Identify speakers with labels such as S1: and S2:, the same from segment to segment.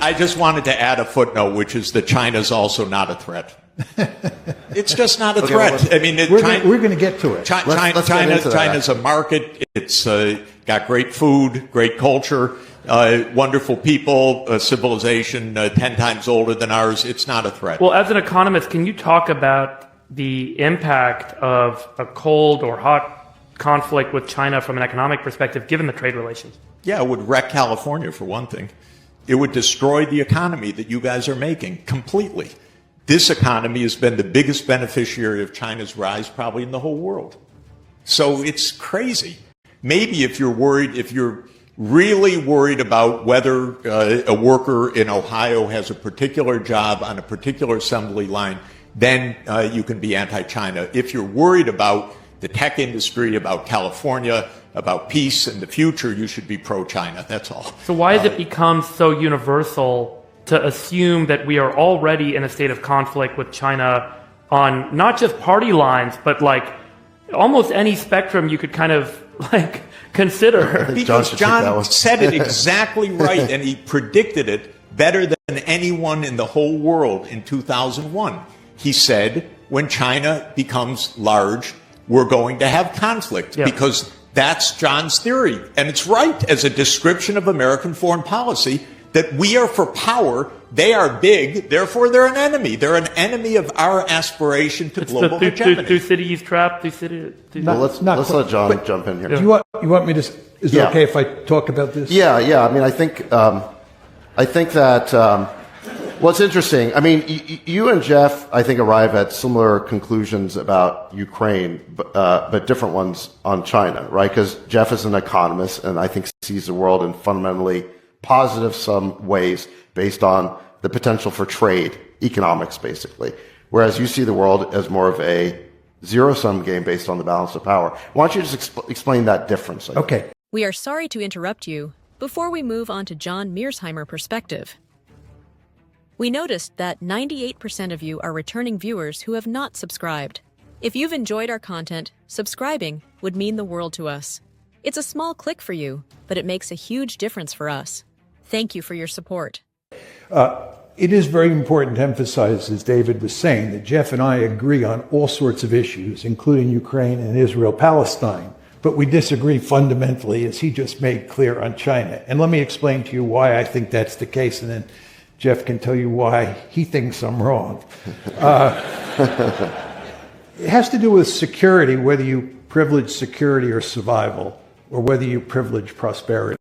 S1: I just wanted to add a footnote, which is that China's also not a threat. It's just not a threat.
S2: Well,
S1: I mean,
S3: we're going to get to it.
S1: China's a market. It's got great food, great culture, wonderful people, a civilization 10 times older than ours. It's not a threat.
S4: Well, as an economist, can you talk about the impact of a cold or hot conflict with China from an economic perspective, given the trade relations?
S1: Yeah, it would wreck California, for one thing. It would destroy the economy that you guys are making completely. This economy has been the biggest beneficiary of China's rise probably in the whole world. So it's crazy. Maybe if you're really worried about whether a worker in Ohio has a particular job on a particular assembly line, then you can be anti-China. If you're worried about the tech industry, about California, about peace and the future, you should be pro-China. That's all.
S4: So why has it become so universal to assume that we are already in a state of conflict with China on not just party lines, but like almost any spectrum you could kind of like consider?
S1: Because John said it exactly right, and he predicted it better than anyone in the whole world in 2001. He said, when China becomes large, we're going to have conflict, because that's John's theory. And it's right as a description of American foreign policy, that we are for power, they are big, therefore they're an enemy. They're an enemy of our aspiration to global hegemony.
S4: Thucydides trap.
S2: Well, let's let John jump in here.
S3: Do you want me to? Is it okay if I talk about this?
S2: Yeah. I mean, I think that what's interesting. I mean, you and Jeff, I think, arrive at similar conclusions about Ukraine, but different ones on China, right? Because Jeff is an economist, and I think sees the world in fundamentally positive some ways based on the potential for trade, economics, basically. Whereas you see the world as more of a zero-sum game based on the balance of power. Why don't you just explain that difference?
S3: Okay.
S5: We are sorry to interrupt you before we move on to John Mearsheimer perspective. We noticed that 98% of you are returning viewers who have not subscribed. If you've enjoyed our content, subscribing would mean the world to us. It's a small click for you, but it makes a huge difference for us. Thank you for your support.
S3: It is very important to emphasize, as David was saying, that Jeff and I agree on all sorts of issues, including Ukraine and Israel-Palestine. But we disagree fundamentally, as he just made clear, on China. And let me explain to you why I think that's the case, and then Jeff can tell you why he thinks I'm wrong. It has to do with security, whether you privilege security or survival, or whether you privilege prosperity.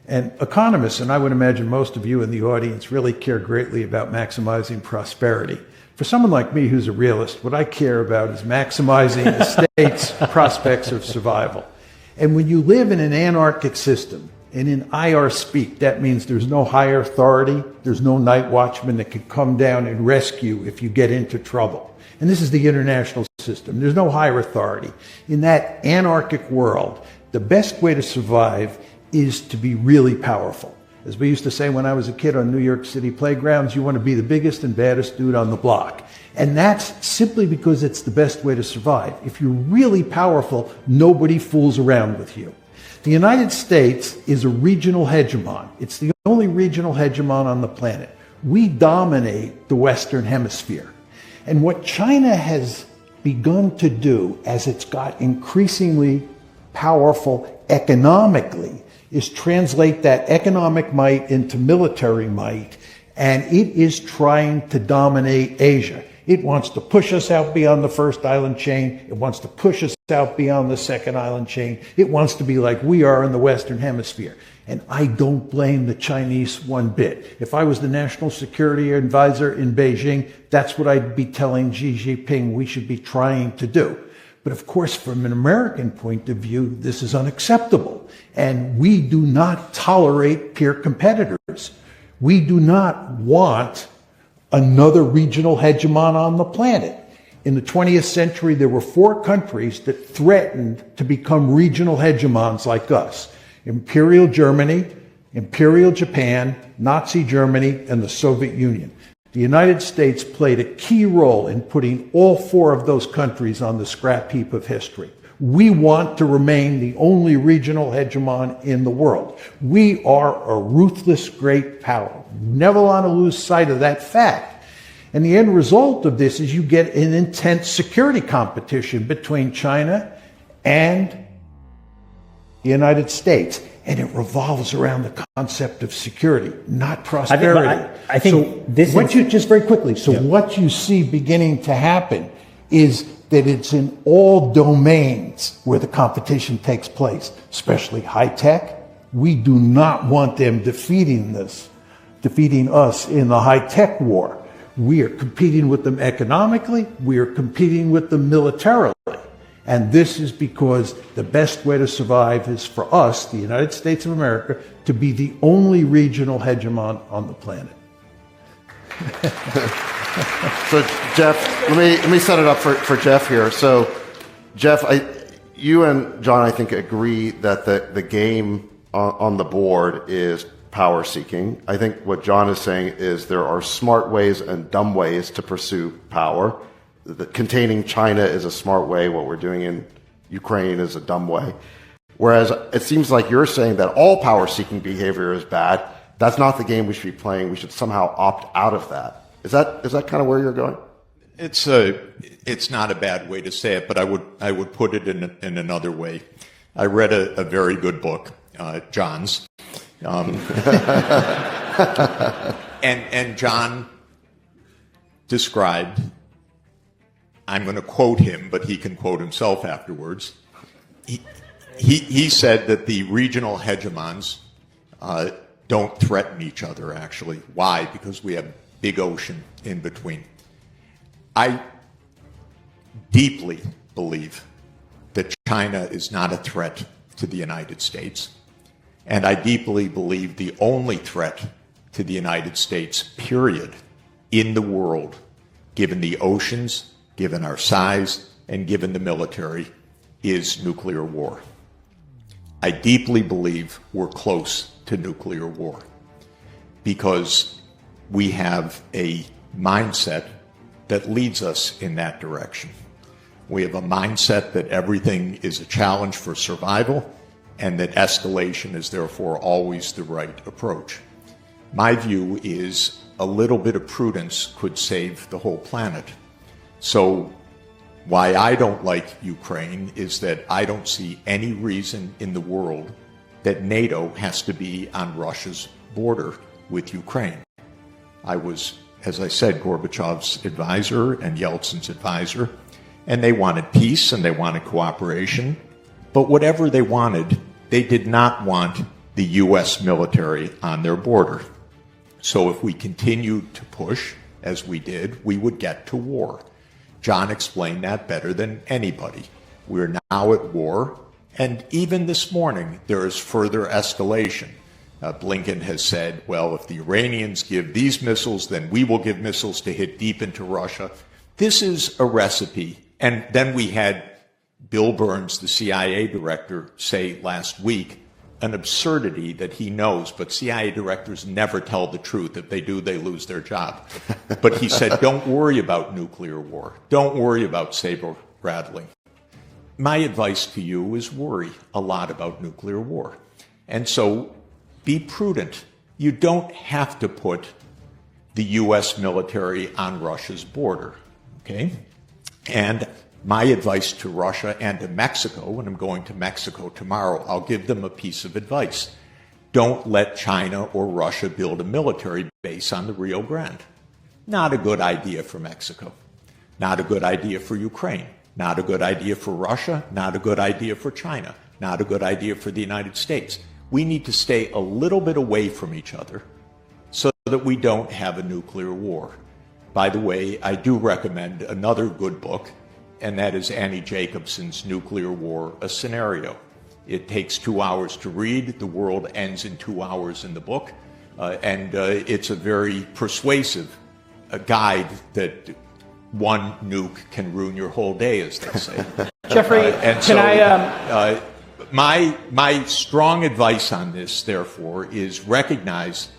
S3: And economists, and I would imagine most of you in the audience, really care greatly about maximizing prosperity. For someone like me who's a realist, what I care about is maximizing the state's prospects of survival. And when you live in an anarchic system, and in IR speak, that means there's no higher authority, there's no night watchman that can come down and rescue if you get into trouble. And this is the international system. There's no higher authority. In that anarchic world, the best way to survive is to be really powerful. As we used to say when I was a kid on New York City playgrounds, you want to be the biggest and baddest dude on the block. And that's simply because it's the best way to survive. If you're really powerful, nobody fools around with you. The United States is a regional hegemon. It's the only regional hegemon on the planet. We dominate the Western Hemisphere. And what China has begun to do as it's got increasingly powerful economically is translate that economic might into military might, and it is trying to dominate Asia. It wants to push us out beyond the first island chain. It wants to push us out beyond the second island chain. It wants to be like we are in the Western Hemisphere. And I don't blame the Chinese one bit. If I was the national security advisor in Beijing, that's what I'd be telling Xi Jinping we should be trying to do. But of course, from an American point of view, this is unacceptable. And we do not tolerate peer competitors. We do not want another regional hegemon on the planet. In the 20th century, there were 4 countries that threatened to become regional hegemons like us: Imperial Germany, Imperial Japan, Nazi Germany, and the Soviet Union. The United States played a key role in putting all 4 of those countries on the scrap heap of history. We want to remain the only regional hegemon in the world. We are a ruthless great power. Never want to lose sight of that fact. And the end result of this is you get an intense security competition between China and the United States. And it revolves around the concept of security, not prosperity.
S6: I think this is...
S3: Just very quickly, what you see beginning to happen is that it's in all domains where the competition takes place, especially high tech. We do not want them defeating us in the high tech war. We are competing with them economically. We are competing with them militarily. And this is because the best way to survive is for us, the United States of America, to be the only regional hegemon on the planet.
S2: So, Jeff, let me set it up for Jeff here. So, Jeff, you and John, I think, agree that the game on the board is power seeking. I think what John is saying is there are smart ways and dumb ways to pursue power. Containing China is a smart way. What we're doing in Ukraine is a dumb way. Whereas it seems like you're saying that all power-seeking behavior is bad. That's not the game we should be playing. We should somehow opt out of that. Is that kind of where you're going?
S1: It's not a bad way to say it, but I would put it in another way. I read a very good book, John's, and John described. I'm going to quote him, but he can quote himself afterwards. He said that the regional hegemons don't threaten each other, actually. Why? Because we have big ocean in between. I deeply believe that China is not a threat to the United States. And I deeply believe the only threat to the United States, period, in the world, given the oceans, given our size, and given the military, is nuclear war. I deeply believe we're close to nuclear war because we have a mindset that leads us in that direction. We have a mindset that everything is a challenge for survival and that escalation is therefore always the right approach. My view is a little bit of prudence could save the whole planet. So why I don't like Ukraine is that I don't see any reason in the world that NATO has to be on Russia's border with Ukraine. I was, as I said, Gorbachev's advisor and Yeltsin's advisor, and they wanted peace and they wanted cooperation. But whatever they wanted, they did not want the U.S. military on their border. So if we continued to push, as we did, we would get to war. John explained that better than anybody. We're now at war, and even this morning, there is further escalation. Blinken has said, well, if the Iranians give these missiles, then we will give missiles to hit deep into Russia. This is a recipe. And then we had Bill Burns, the CIA director, say last week an absurdity that he knows, but CIA directors never tell the truth. If they do, they lose their job. But he said, don't worry about nuclear war. Don't worry about saber rattling. My advice to you is worry a lot about nuclear war. And so be prudent. You don't have to put the U.S. military on Russia's border, okay? And my advice to Russia and to Mexico, when I'm going to Mexico tomorrow, I'll give them a piece of advice. Don't let China or Russia build a military base on the Rio Grande. Not a good idea for Mexico. Not a good idea for Ukraine. Not a good idea for Russia. Not a good idea for China. Not a good idea for the United States. We need to stay a little bit away from each other so that we don't have a nuclear war. By the way, I do recommend another good book, and that is Annie Jacobson's Nuclear War, A Scenario. It takes 2 hours to read. The world ends in 2 hours in the book. And it's a very persuasive guide that one nuke can ruin your whole day, as they say.
S6: Jeffrey,
S1: my strong advice on this, therefore, is recognize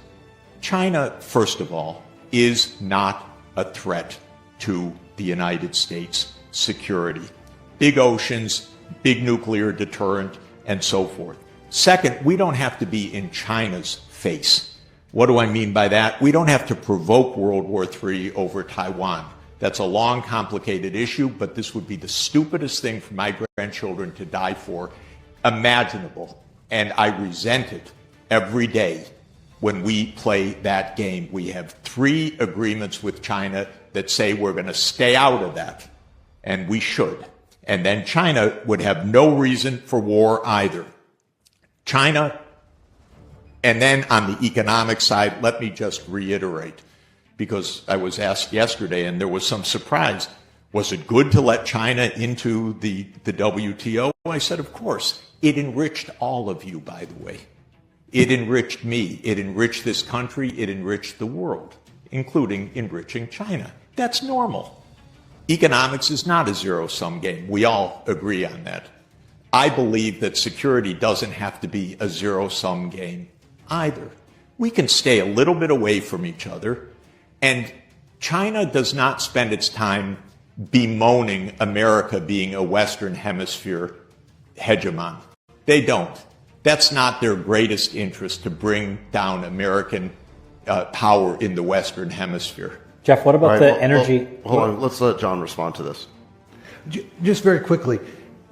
S1: China, first of all, is not a threat to the United States security. Big oceans, big nuclear deterrent, and so forth. Second, we don't have to be in China's face. What do I mean by that? We don't have to provoke World War III over Taiwan. That's a long, complicated issue, but this would be the stupidest thing for my grandchildren to die for imaginable. And I resent it every day when we play that game. We have 3 agreements with China that say we're going to stay out of that, and we should. And then China would have no reason for war either. China, and then on the economic side, let me just reiterate, because I was asked yesterday and there was some surprise, was it good to let China into the WTO? I said, of course. It enriched all of you, by the way. It enriched me. It enriched this country. It enriched the world, including enriching China. That's normal. Economics is not a zero-sum game. We all agree on that. I believe that security doesn't have to be a zero-sum game either. We can stay a little bit away from each other, and China does not spend its time bemoaning America being a Western Hemisphere hegemon. They don't. That's not their greatest interest, to bring down American power in the Western Hemisphere.
S6: Jeff, what about the energy?
S2: Hold on, let's let John respond to this.
S3: Just very quickly,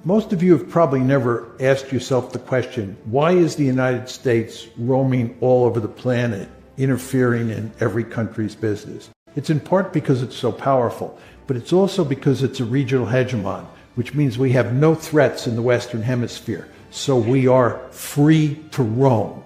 S3: most of you have probably never asked yourself the question, why is the United States roaming all over the planet, interfering in every country's business? It's in part because it's so powerful, but it's also because it's a regional hegemon, which means we have no threats in the Western Hemisphere, so we are free to roam.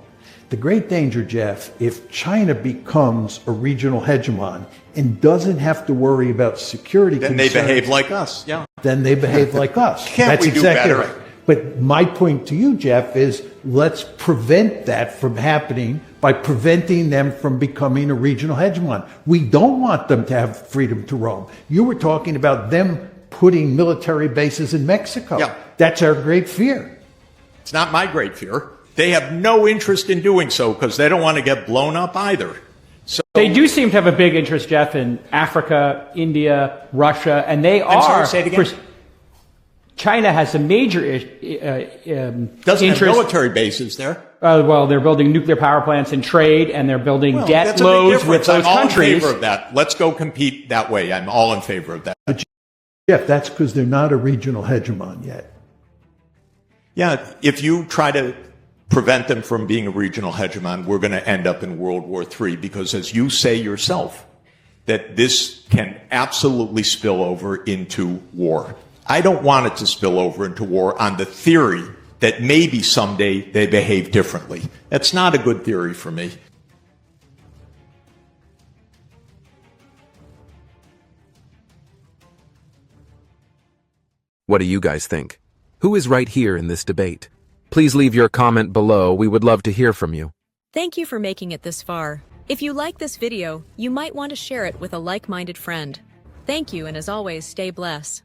S3: The great danger, Jeff, if China becomes a regional hegemon and doesn't have to worry about security
S1: then
S3: concerns,
S1: they behave like us, yeah.
S3: then they behave like us.
S1: Can't
S3: That's
S1: we do
S3: exactly
S1: better?
S3: right. But my point to you, Jeff, is let's prevent that from happening by preventing them from becoming a regional hegemon. We don't want them to have freedom to roam. You were talking about them putting military bases in Mexico.
S1: Yeah.
S3: That's our great fear.
S1: It's not my great fear. They have no interest in doing so because they don't want to get blown up either. So
S7: they do seem to have a big interest, Jeff, in Africa, India, Russia, and they
S1: I'm
S7: are.
S1: sorry, say it again.
S7: China has a major
S1: doesn't
S7: interest.
S1: have military bases there.
S7: Well, they're building nuclear power plants and trade, and they're building debt
S1: that's a big
S7: loads with
S1: difference.
S7: those
S1: I'm
S7: countries.
S1: all in favor of that. Let's go compete that way. I'm all in favor of that.
S3: But Jeff, that's because they're not a regional hegemon yet.
S1: Yeah, if you try to prevent them from being a regional hegemon, we're going to end up in World War III because, as you say yourself, that this can absolutely spill over into war. I don't want it to spill over into war on the theory that maybe someday they behave differently. That's not a good theory for me.
S8: What do you guys think? Who is right here in this debate? Please leave your comment below. We would love to hear from you.
S5: Thank you for making it this far. If you like this video, you might want to share it with a like-minded friend. Thank you, and as always, stay blessed.